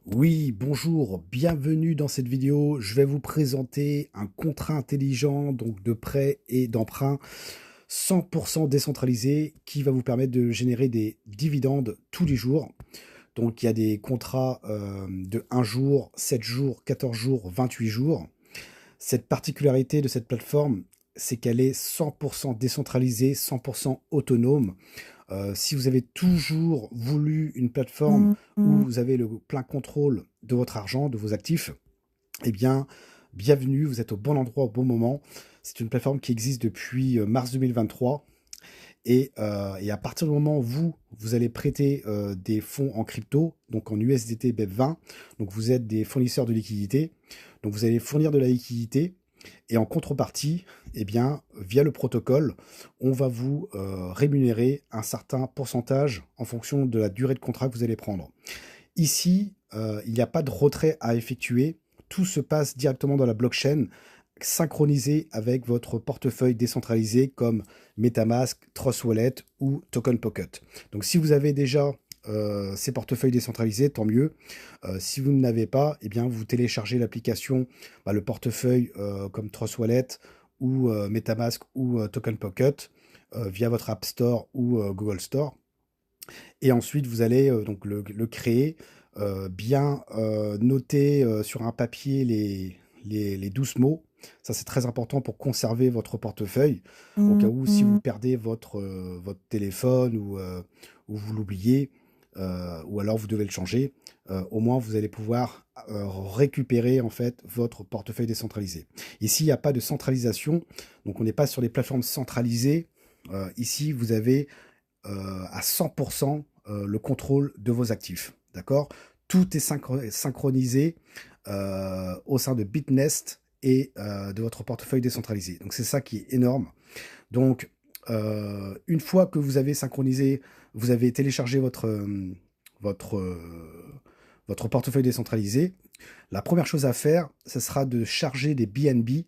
Oui, bonjour, bienvenue dans cette vidéo. Je vais vous présenter un contrat intelligent donc de prêt et d'emprunt 100% décentralisé qui va vous permettre de générer des dividendes tous les jours. Donc il y a des contrats de 1 jour, 7 jours, 14 jours, 28 jours. Cette particularité de cette plateforme, c'est qu'elle est 100% décentralisée, 100% autonome. Si vous avez toujours voulu une plateforme où vous avez le plein contrôle de votre argent, de vos actifs, eh bien, bienvenue, vous êtes au bon endroit au bon moment. C'est une plateforme qui existe depuis mars 2023. Et à partir du moment où vous allez prêter des fonds en crypto, donc en USDT BEP20, donc vous êtes des fournisseurs de liquidités, donc vous allez fournir de la liquidité, et en contrepartie, eh bien, via le protocole, on va vous rémunérer un certain pourcentage en fonction de la durée de contrat que vous allez prendre. Ici, il n'y a pas de retrait à effectuer. Tout se passe directement dans la blockchain, synchronisé avec votre portefeuille décentralisé comme MetaMask, Trust Wallet ou Token Pocket. Donc si vous avez déjà ces portefeuilles décentralisés, tant mieux. Si vous ne l'avez pas, eh bien, vous téléchargez l'application, le portefeuille comme Trust Wallet ou MetaMask ou Token Pocket via votre App Store ou Google Store. Et ensuite, vous allez donc le créer, bien noter sur un papier les 12 mots. Ça, c'est très important pour conserver votre portefeuille. Au cas où, si vous perdez votre téléphone ou vous l'oubliez, ou alors vous devez le changer, au moins vous allez pouvoir récupérer en fait votre portefeuille décentralisé. Ici, il n'y a pas de centralisation, donc on n'est pas sur les plateformes centralisées. Ici, vous avez à 100% le contrôle de vos actifs. D'accord? Tout est synchronisé au sein de Bitnest et de votre portefeuille décentralisé. Donc c'est ça qui est énorme. Donc une fois que vous avez synchronisé, vous avez téléchargé votre, votre portefeuille décentralisé, la première chose à faire, ce sera de charger des BNB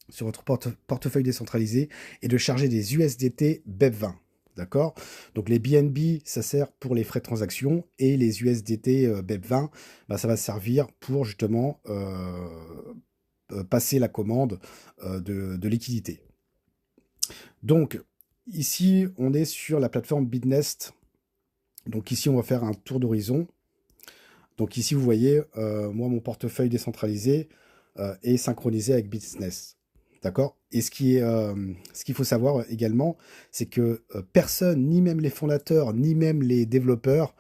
sur votre portefeuille décentralisé et de charger des USDT BEP20. D'accord? Donc les BNB, ça sert pour les frais de transaction et les USDT BEP20, ça va servir pour justement passer la commande de liquidité. Donc ici, on est sur la plateforme Bitnest. Donc ici, on va faire un tour d'horizon. Donc ici, vous voyez, moi, mon portefeuille décentralisé est synchronisé avec Bitnest. D'accord? Et ce qu'il faut savoir également, c'est que personne, ni même les fondateurs, ni même les développeurs,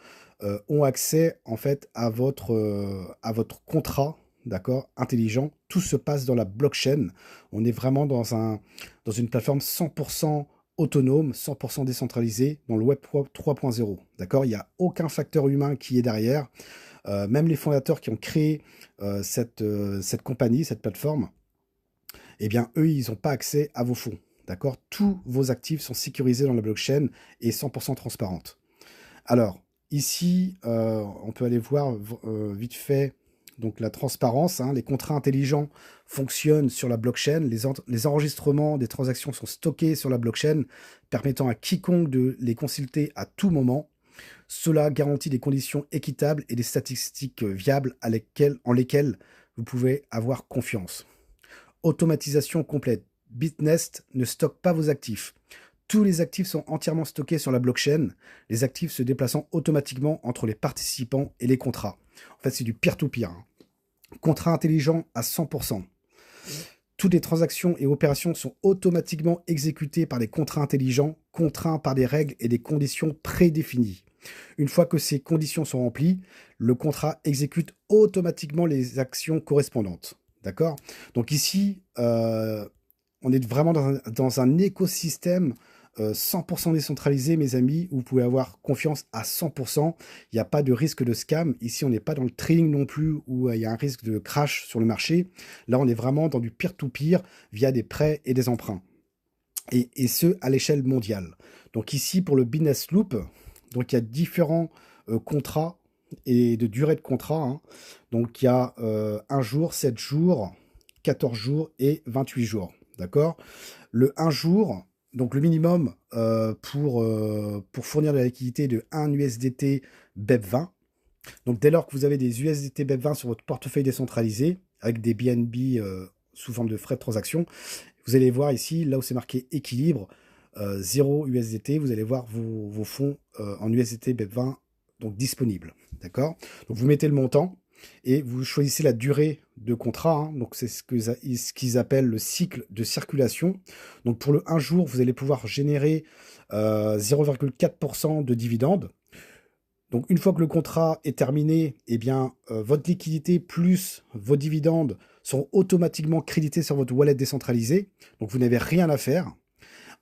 ont accès en fait à votre contrat, d'accord, intelligent. Tout se passe dans la blockchain. On est vraiment dans une plateforme 100% autonome, 100% décentralisée dans le Web 3.0. D'accord? Il n'y a aucun facteur humain qui est derrière. Même les fondateurs qui ont créé cette compagnie, cette plateforme, eh bien, eux, ils n'ont pas accès à vos fonds. D'accord? Tous vos actifs sont sécurisés dans la blockchain et 100% transparentes. Alors, ici, on peut aller voir vite fait donc la transparence. Les contrats intelligents fonctionnent sur la blockchain. Les enregistrements des transactions sont stockés sur la blockchain, permettant à quiconque de les consulter à tout moment. Cela garantit des conditions équitables et des statistiques viables en lesquelles vous pouvez avoir confiance. Automatisation complète. Bitnest ne stocke pas vos actifs. Tous les actifs sont entièrement stockés sur la blockchain, les actifs se déplaçant automatiquement entre les participants et les contrats. En fait, c'est du peer-to-peer. Contrat intelligent à 100%. Toutes les transactions et opérations sont automatiquement exécutées par des contrats intelligents, contraints par des règles et des conditions prédéfinies. Une fois que ces conditions sont remplies, le contrat exécute automatiquement les actions correspondantes. D'accord? Donc ici, on est vraiment dans un écosystème 100% décentralisé, mes amis, où vous pouvez avoir confiance à 100%. Il n'y a pas de risque de scam. Ici, on n'est pas dans le trading non plus, où il y a un risque de crash sur le marché. Là, on est vraiment dans du peer-to-peer via des prêts et des emprunts. Et ce, à l'échelle mondiale. Donc ici, pour le Business Loop, donc il y a différents contrats et de durée de contrat. Donc il y a 1 jour, 7 jours, 14 jours et 28 jours. D'accord? Le 1 jour, donc le minimum pour fournir de la liquidité de 1 USDT BEP20. Donc dès lors que vous avez des USDT BEP20 sur votre portefeuille décentralisé, avec des BNB sous forme de frais de transaction, vous allez voir ici, là où c'est marqué équilibre, 0 USDT, vous allez voir vos fonds en USDT BEP20 donc disponibles. D'accord? Donc vous mettez le montant et vous choisissez la durée de contrat. Hein, donc c'est ce qu'ils appellent le cycle de circulation. Donc pour le 1 jour, vous allez pouvoir générer 0,4% de dividendes. Donc une fois que le contrat est terminé, eh bien, votre liquidité plus vos dividendes seront automatiquement crédités sur votre wallet décentralisé. Donc vous n'avez rien à faire.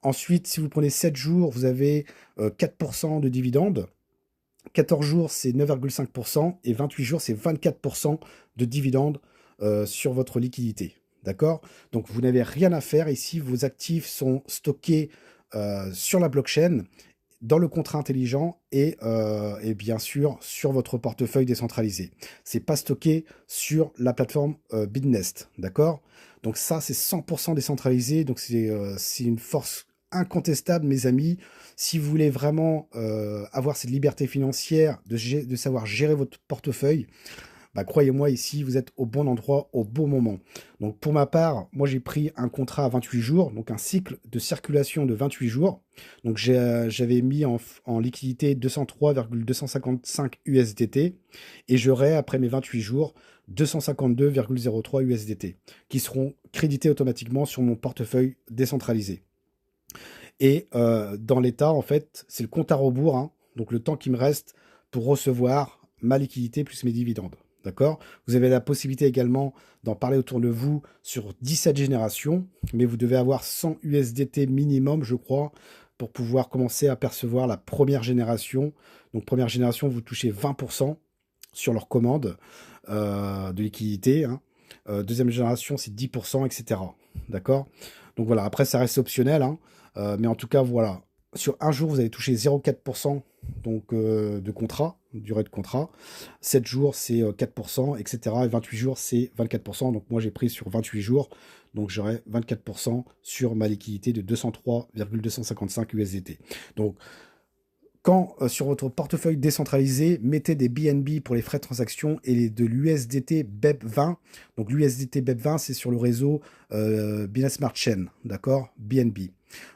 Ensuite, si vous prenez 7 jours, vous avez 4% de dividendes. 14 jours, c'est 9,5%. Et 28 jours, c'est 24% de dividendes sur votre liquidité. D'accord? Donc vous n'avez rien à faire. Ici, vos actifs sont stockés sur la blockchain, dans le contrat intelligent et bien sûr sur votre portefeuille décentralisé. C'est pas stocké sur la plateforme Bitnest, d'accord? Donc ça, c'est 100% décentralisé, donc c'est une force incontestable, mes amis. Si vous voulez vraiment avoir cette liberté financière de savoir gérer votre portefeuille, bah, croyez-moi, ici, vous êtes au bon endroit, au bon moment. Donc, pour ma part, moi, j'ai pris un contrat à 28 jours, donc un cycle de circulation de 28 jours. Donc, j'avais mis en liquidité 203,255 USDT et j'aurai, après mes 28 jours, 252,03 USDT qui seront crédités automatiquement sur mon portefeuille décentralisé. Et dans l'état, en fait, c'est le compte à rebours, hein, donc le temps qui me reste pour recevoir ma liquidité plus mes dividendes. D'accord? Vous avez la possibilité également d'en parler autour de vous sur 17 générations, mais vous devez avoir 100 USDT minimum, je crois, pour pouvoir commencer à percevoir la première génération. Donc, première génération, vous touchez 20% sur leur commande de liquidité. Hein. Deuxième génération, c'est 10%, etc. D'accord? Donc voilà, après, ça reste optionnel, hein. Mais en tout cas, voilà. Sur un jour, vous allez toucher 0,4% donc, de contrat, durée de contrat. 7 jours, c'est 4%, etc. Et 28 jours, c'est 24%. Donc moi, j'ai pris sur 28 jours. Donc j'aurai 24% sur ma liquidité de 203,255 USDT. Donc, quand sur votre portefeuille décentralisé, mettez des BNB pour les frais de transaction et de l'USDT BEP20. Donc l'USDT BEP20, c'est sur le réseau Binance Smart Chain, d'accord? BNB.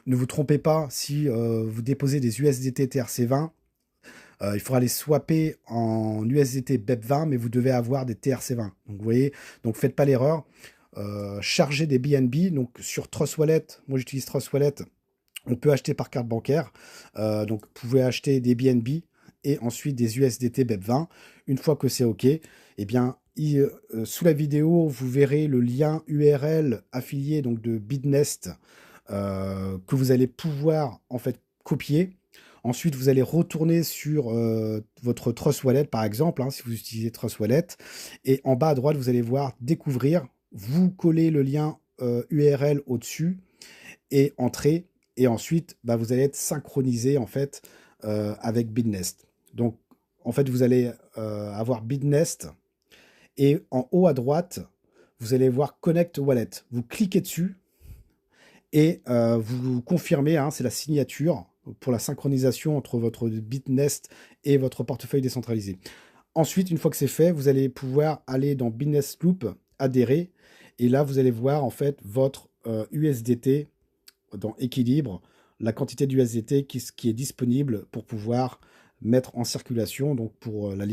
Ne vous trompez pas, si vous déposez des USDT TRC20, il faudra les swapper en USDT BEP20, mais vous devez avoir des TRC20. Donc vous voyez, donc faites pas l'erreur. Chargez des BNB, donc sur Trust Wallet, moi j'utilise Trust Wallet. On peut acheter par carte bancaire. Donc, vous pouvez acheter des BNB et ensuite des USDT BEP20. Une fois que c'est OK, eh bien, sous la vidéo, vous verrez le lien URL affilié donc, de Bitnest que vous allez pouvoir en fait copier. Ensuite, vous allez retourner sur votre Trust Wallet, par exemple, hein, si vous utilisez Trust Wallet. Et en bas à droite, vous allez voir Découvrir. Vous collez le lien URL au-dessus et Entrer. Et ensuite, bah, vous allez être synchronisé en fait avec Bitnest. Donc, en fait, vous allez avoir Bitnest et en haut à droite, vous allez voir Connect Wallet. Vous cliquez dessus et vous confirmez, hein, c'est la signature pour la synchronisation entre votre Bitnest et votre portefeuille décentralisé. Ensuite, une fois que c'est fait, vous allez pouvoir aller dans Bitnest Loop, adhérer, et là, vous allez voir en fait votre USDT dans équilibre, la quantité d'USDT qui est disponible pour pouvoir mettre en circulation, donc pour la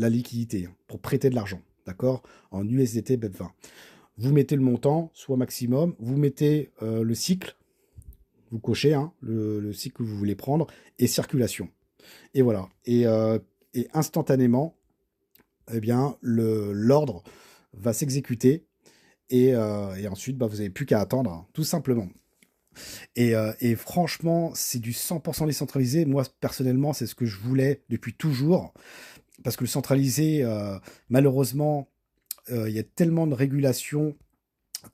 liquidité, pour prêter de l'argent, d'accord, en USDT BEP20. Vous mettez le montant, soit maximum, vous mettez le cycle, vous cochez hein, le cycle que vous voulez prendre, et circulation. Et voilà. Et instantanément, eh bien, l'ordre va s'exécuter et ensuite, bah, vous n'avez plus qu'à attendre, hein, tout simplement. Et franchement, c'est du 100% décentralisé. Moi, personnellement, c'est ce que je voulais depuis toujours. Parce que le centralisé, malheureusement, il y a tellement de régulations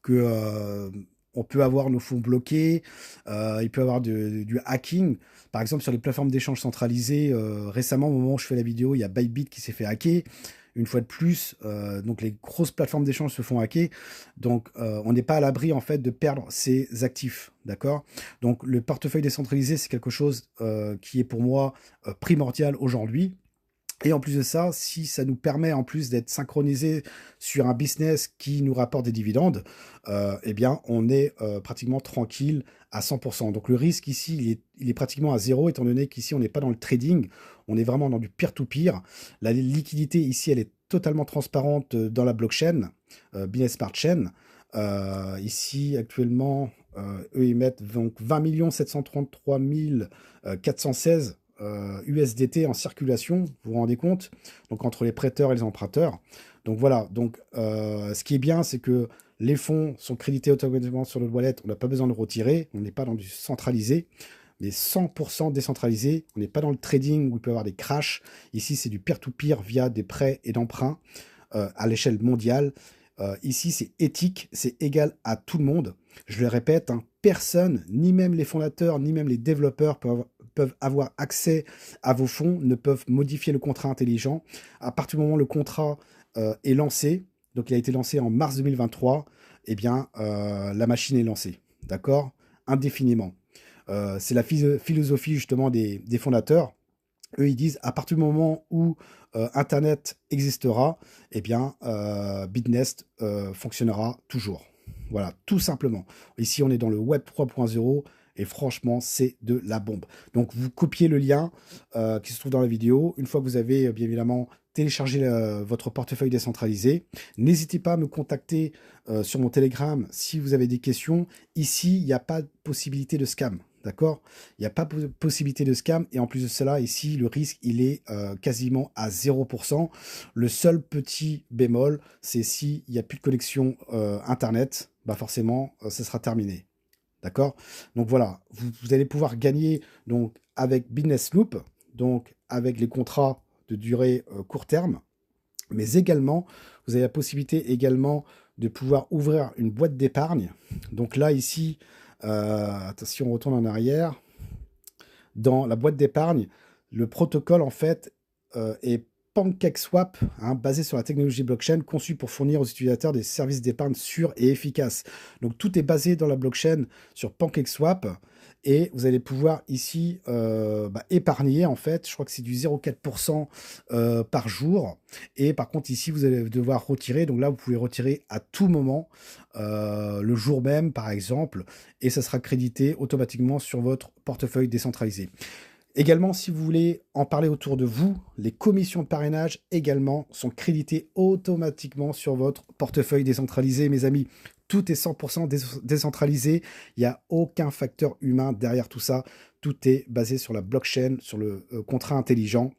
que on peut avoir nos fonds bloqués, il peut y avoir du hacking. Par exemple, sur les plateformes d'échange centralisées, récemment, au moment où je fais la vidéo, il y a Bybit qui s'est fait hacker. Une fois de plus, donc les grosses plateformes d'échange se font hacker. Donc, on n'est pas à l'abri, en fait, de perdre ses actifs. D'accord? Donc, le portefeuille décentralisé, c'est quelque chose qui est pour moi primordial aujourd'hui. Et en plus de ça, si ça nous permet en plus d'être synchronisé sur un business qui nous rapporte des dividendes, eh bien, on est pratiquement tranquille à 100%. Donc le risque ici, il est pratiquement à zéro, étant donné qu'ici, on n'est pas dans le trading, on est vraiment dans du peer-to-peer. La liquidité ici, elle est totalement transparente dans la blockchain, Binance Smart Chain. Ici, actuellement, eux, ils mettent donc 20 733 416 USDT en circulation, vous vous rendez compte? Donc entre les prêteurs et les emprunteurs. Donc voilà, donc ce qui est bien, c'est que les fonds sont crédités automatiquement sur le wallet, on n'a pas besoin de retirer, on n'est pas dans du centralisé, mais 100% décentralisé, on n'est pas dans le trading où il peut y avoir des crashs. Ici, c'est du peer-to-peer via des prêts et d'emprunts à l'échelle mondiale. Ici, c'est éthique, c'est égal à tout le monde. Je le répète, hein, personne, ni même les fondateurs, ni même les développeurs peuvent avoir accès à vos fonds, ne peuvent modifier le contrat intelligent. À partir du moment où le contrat est lancé, donc il a été lancé en mars 2023, eh bien, la machine est lancée, d'accord? Indéfiniment. C'est la philosophie justement des fondateurs. Eux, ils disent, à partir du moment où Internet existera, eh bien, Bitnest fonctionnera toujours. Voilà, tout simplement. Ici, on est dans le Web 3.0 et franchement, c'est de la bombe. Donc, vous copiez le lien qui se trouve dans la vidéo. Une fois que vous avez, bien évidemment, téléchargé votre portefeuille décentralisé, n'hésitez pas à me contacter sur mon Telegram si vous avez des questions. Ici, il n'y a pas de possibilité de scam. D'accord? Il n'y a pas de possibilité de scam. Et en plus de cela, ici, le risque, il est quasiment à 0%. Le seul petit bémol, c'est s'il n'y a plus de connexion Internet, bah forcément, ça sera terminé. D'accord? Donc voilà, vous allez pouvoir gagner donc, avec Business Loop, donc avec les contrats de durée court terme, mais également, vous avez la possibilité également de pouvoir ouvrir une boîte d'épargne. Donc là, ici, attention, on retourne en arrière. Dans la boîte d'épargne, le protocole, en fait, est PancakeSwap, hein, basé sur la technologie blockchain, conçu pour fournir aux utilisateurs des services d'épargne sûrs et efficaces. Donc tout est basé dans la blockchain sur PancakeSwap, et vous allez pouvoir ici épargner, en fait, je crois que c'est du 0,4% par jour, et par contre ici vous allez devoir retirer, donc là vous pouvez retirer à tout moment, le jour même par exemple, et ça sera crédité automatiquement sur votre portefeuille décentralisé. Également, si vous voulez en parler autour de vous, les commissions de parrainage également sont créditées automatiquement sur votre portefeuille décentralisé, mes amis. Tout est 100% décentralisé. Il n'y a aucun facteur humain derrière tout ça. Tout est basé sur la blockchain, sur le contrat intelligent,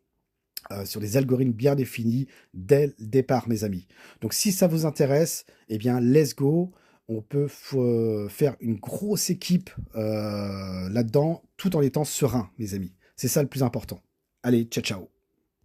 sur des algorithmes bien définis dès le départ, mes amis. Donc, si ça vous intéresse, eh bien, let's go. On peut faire une grosse équipe là-dedans, tout en étant serein, mes amis. C'est ça le plus important. Allez, ciao, ciao.